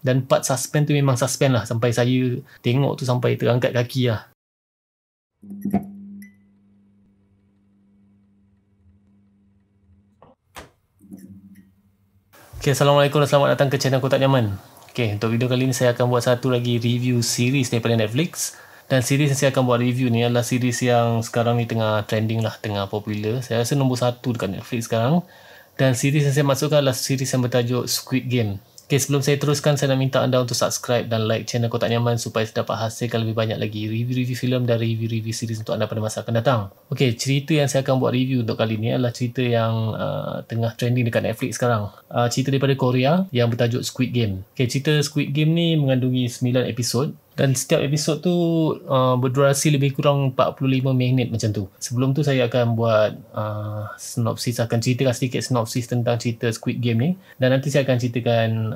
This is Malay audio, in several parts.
Dan part suspend tu memang suspend lah, sampai saya tengok tu sampai terangkat kaki lah. Okay, Assalamualaikum dan selamat datang ke channel Kotak Nyaman. Okay, untuk video kali ni saya akan buat satu lagi review series daripada Netflix. Dan series yang saya akan buat review ni adalah series yang sekarang ni tengah trending lah, tengah popular. Saya rasa nombor 1 dekat Netflix sekarang. Dan series yang saya masukkan adalah series yang bertajuk Squid Game. Okay, sebelum saya teruskan, saya nak minta anda untuk subscribe dan like channel Kotak Nyaman supaya saya dapat hasilkan lebih banyak lagi review-review filem dan review-review series untuk anda pada masa akan datang. Okay, cerita yang saya akan buat review untuk kali ni adalah cerita yang tengah trending dekat Netflix sekarang. Cerita daripada Korea yang bertajuk Squid Game. Okay, cerita Squid Game ni mengandungi 9 episod. Dan setiap episod tu berdurasi lebih kurang 45 minit macam tu. Sebelum tu saya akan buat sinopsis, akan ceritakan sedikit sinopsis tentang cerita Squid Game ni. Dan nanti saya akan ceritakan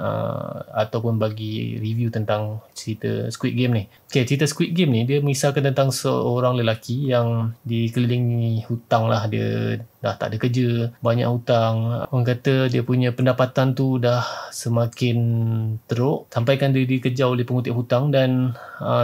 ataupun bagi review tentang cerita Squid Game ni. Okay, cerita Squid Game ni dia mengisahkan tentang seorang lelaki yang dikelilingi hutang lah. Dia dah tak ada kerja, banyak hutang. Orang kata dia punya pendapatan tu dah semakin teruk, sampaikan dia dikejar oleh pengutip hutang dan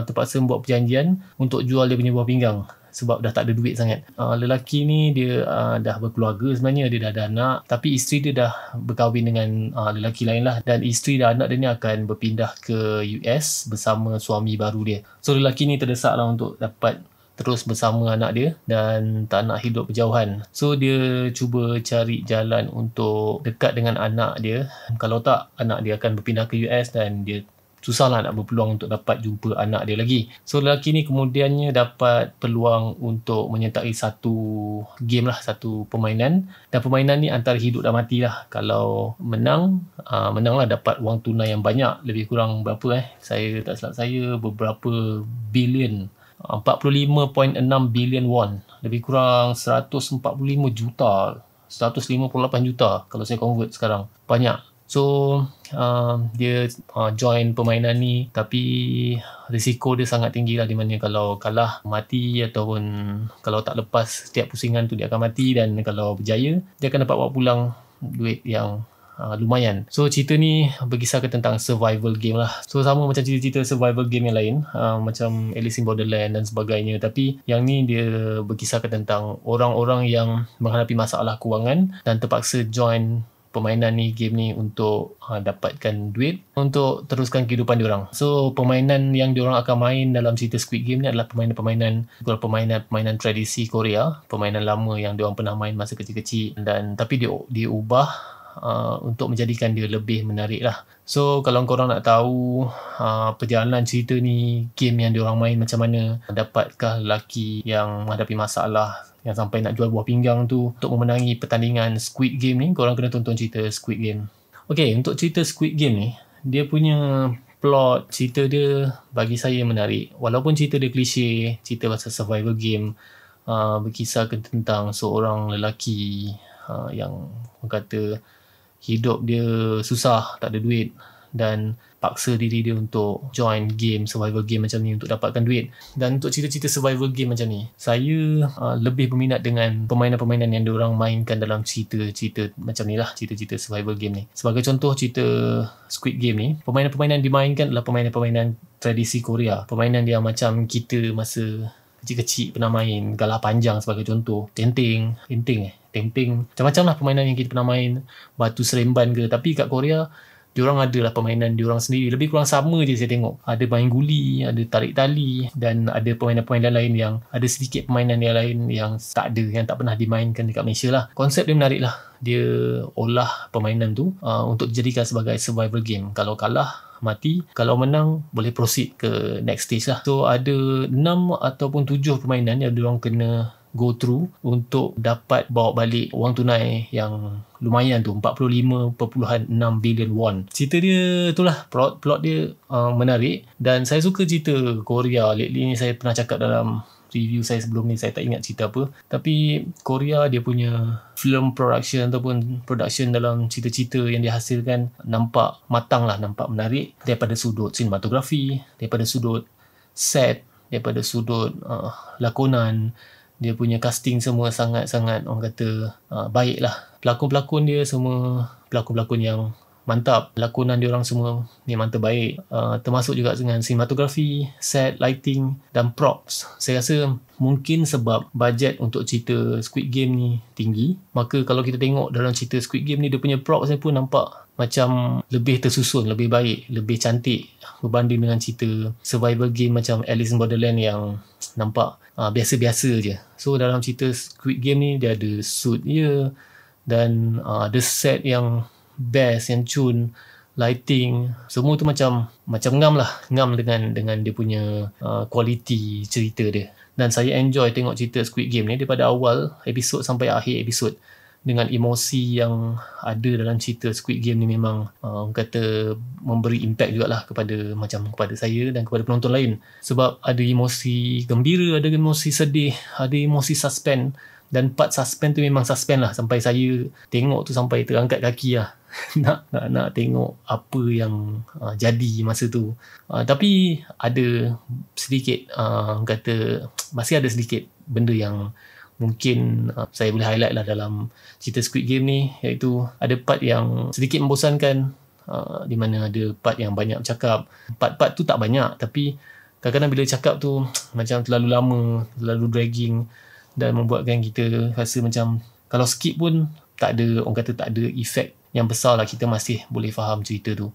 terpaksa membuat perjanjian untuk jual dia punya buah pinggang sebab dah tak ada duit sangat. Lelaki ni dia dah berkeluarga sebenarnya, dia dah ada anak, tapi isteri dia dah berkahwin dengan lelaki lain lah, dan isteri dan anak dia ni akan berpindah ke US bersama suami baru dia. So lelaki ni terdesak lah untuk dapat terus bersama anak dia dan tak nak hidup berjauhan. So dia cuba cari jalan untuk dekat dengan anak dia. Kalau tak, anak dia akan berpindah ke US dan dia susahlah nak berpeluang untuk dapat jumpa anak dia lagi. So lelaki ni kemudiannya dapat peluang untuk menyertai satu game lah, satu permainan. Dan permainan ni antara hidup dan mati lah. Kalau menang, menang lah, dapat wang tunai yang banyak. Lebih kurang berapa saya tak silap saya, beberapa bilion. 45.6 bilion won, lebih kurang 145 juta, 158 juta kalau saya convert sekarang. Banyak. So dia join permainan ni, tapi risiko dia sangat tinggi lah, di mana kalau kalah mati, ataupun kalau tak lepas setiap pusingan tu dia akan mati, dan kalau berjaya dia akan dapat bawa pulang duit yang lumayan. So cerita ni berkisahkan tentang survival game lah. So sama macam cerita-cerita survival game yang lain, macam Alice in Borderland dan sebagainya, tapi yang ni dia berkisahkan tentang orang-orang yang menghadapi masalah kewangan dan terpaksa join permainan ni, game ni, untuk dapatkan duit untuk teruskan kehidupan diorang. So permainan yang diorang akan main dalam cerita Squid Game ni adalah permainan tradisi Korea, permainan lama yang diorang pernah main masa kecil-kecil, dan tapi dia ubah untuk menjadikan dia lebih menarik lah. So kalau korang nak tahu perjalanan cerita ni, game yang diorang main macam mana, dapatkah lelaki yang menghadapi masalah yang sampai nak jual buah pinggang tu untuk memenangi pertandingan Squid Game ni, korang kena tonton cerita Squid Game. Okay, untuk cerita Squid Game ni, dia punya plot cerita dia bagi saya menarik. Walaupun cerita dia klise, cerita pasal survival game, berkisahkan tentang seorang lelaki yang kata hidup dia susah, tak ada duit, dan paksa diri dia untuk join game, survival game macam ni untuk dapatkan duit. Dan untuk cerita-cerita survival game macam ni, saya lebih berminat dengan permainan-permainan yang diorang mainkan dalam cerita-cerita macam ni lah, cerita-cerita survival game ni. Sebagai contoh cerita Squid Game ni, permainan-permainan dimainkan adalah permainan-permainan tradisi Korea. Permainan dia macam kita masa kecil-kecil pernah main, galah panjang sebagai contoh, tenteng, macam-macam lah permainan yang kita pernah main, batu seremban ke. Tapi kat Korea, diorang adalah permainan diorang sendiri, lebih kurang sama je saya tengok. Ada main guli, ada tarik tali, dan ada permainan-permainan lain yang ada sedikit permainan yang lain yang tak ada, yang tak pernah dimainkan dekat Malaysia lah. Konsep dia menarik lah. Dia olah permainan tu untuk dijadikan sebagai survival game. Kalau kalah, mati. Kalau menang, boleh proceed ke next stage lah. So ada 6 ataupun 7 permainan yang diorang kena go through untuk dapat bawa balik wang tunai yang lumayan tu, 45.6 bilion won. Cerita dia itulah, plot dia menarik, dan saya suka cerita Korea. Lately ni saya pernah cakap dalam review saya sebelum ni, saya tak ingat cerita apa, tapi Korea dia punya film production ataupun production dalam cerita-cerita yang dihasilkan nampak matang lah, nampak menarik, daripada sudut sinematografi, daripada sudut set, daripada sudut lakonan. Dia punya casting semua sangat-sangat, orang kata, baik lah. Pelakon-pelakon dia semua pelakon-pelakon yang mantap. Lakonan diorang semua memang terbaik. Termasuk juga dengan cinematography, set, lighting dan props. Saya rasa mungkin sebab bajet untuk cerita Squid Game ni tinggi, maka kalau kita tengok dalam cerita Squid Game ni, dia punya props ni pun nampak macam lebih tersusun, lebih baik, lebih cantik berbanding dengan cerita survival game macam Alice in Borderland yang nampak biasa-biasa je. So dalam cerita Squid Game ni dia ada suit dia, dan ada set yang best, yang cun, lighting, semua tu macam ngam dengan dia punya quality cerita dia. Dan saya enjoy tengok cerita Squid Game ni daripada awal episod sampai akhir episod, dengan emosi yang ada dalam cerita Squid Game ni memang kata memberi impact jugalah kepada saya dan kepada penonton lain. Sebab ada emosi gembira, ada emosi sedih, ada emosi suspend, dan part suspend tu memang suspend lah, sampai saya tengok tu sampai terangkat kaki lah nak tengok apa yang jadi masa tu. Tapi ada sedikit masih ada sedikit benda yang mungkin saya boleh highlight lah dalam cerita Squid Game ni, iaitu ada part yang sedikit membosankan, di mana ada part yang banyak bercakap. Part tu tak banyak, tapi kadang-kadang bila cakap tu macam terlalu lama, terlalu dragging, dan membuatkan kita rasa macam kalau skip pun tak ada, orang kata tak ada efek yang besar lah, kita masih boleh faham cerita tu.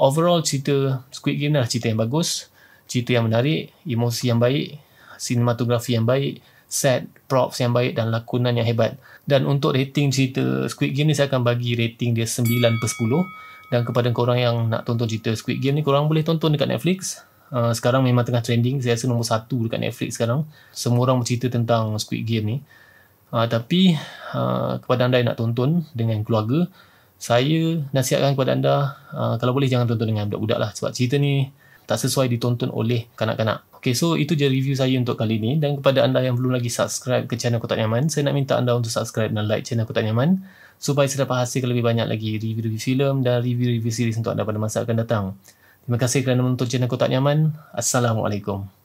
Overall cerita Squid Game adalah cerita yang bagus, cerita yang menarik, emosi yang baik, sinematografi yang baik, set, props yang baik dan lakonan yang hebat. Dan untuk rating cerita Squid Game ni, saya akan bagi rating dia 9/10. Dan kepada korang yang nak tonton cerita Squid Game ni, korang boleh tonton dekat Netflix. Sekarang memang tengah trending, saya rasa nombor 1 dekat Netflix sekarang. Semua orang bercerita tentang Squid Game ni. Tapi kepada anda yang nak tonton dengan keluarga, saya nasihatkan kepada anda, kalau boleh jangan tonton dengan budak-budak lah, sebab cerita ni tak sesuai ditonton oleh kanak-kanak. Okay, so itu je review saya untuk kali ni. Dan kepada anda yang belum lagi subscribe ke channel Kotak Nyaman, saya nak minta anda untuk subscribe dan like channel Kotak Nyaman, supaya saya dapat hasilkan lebih banyak lagi review-review filem dan review-review series untuk anda pada masa akan datang. Terima kasih kerana menonton channel Kotak Nyaman. Assalamualaikum.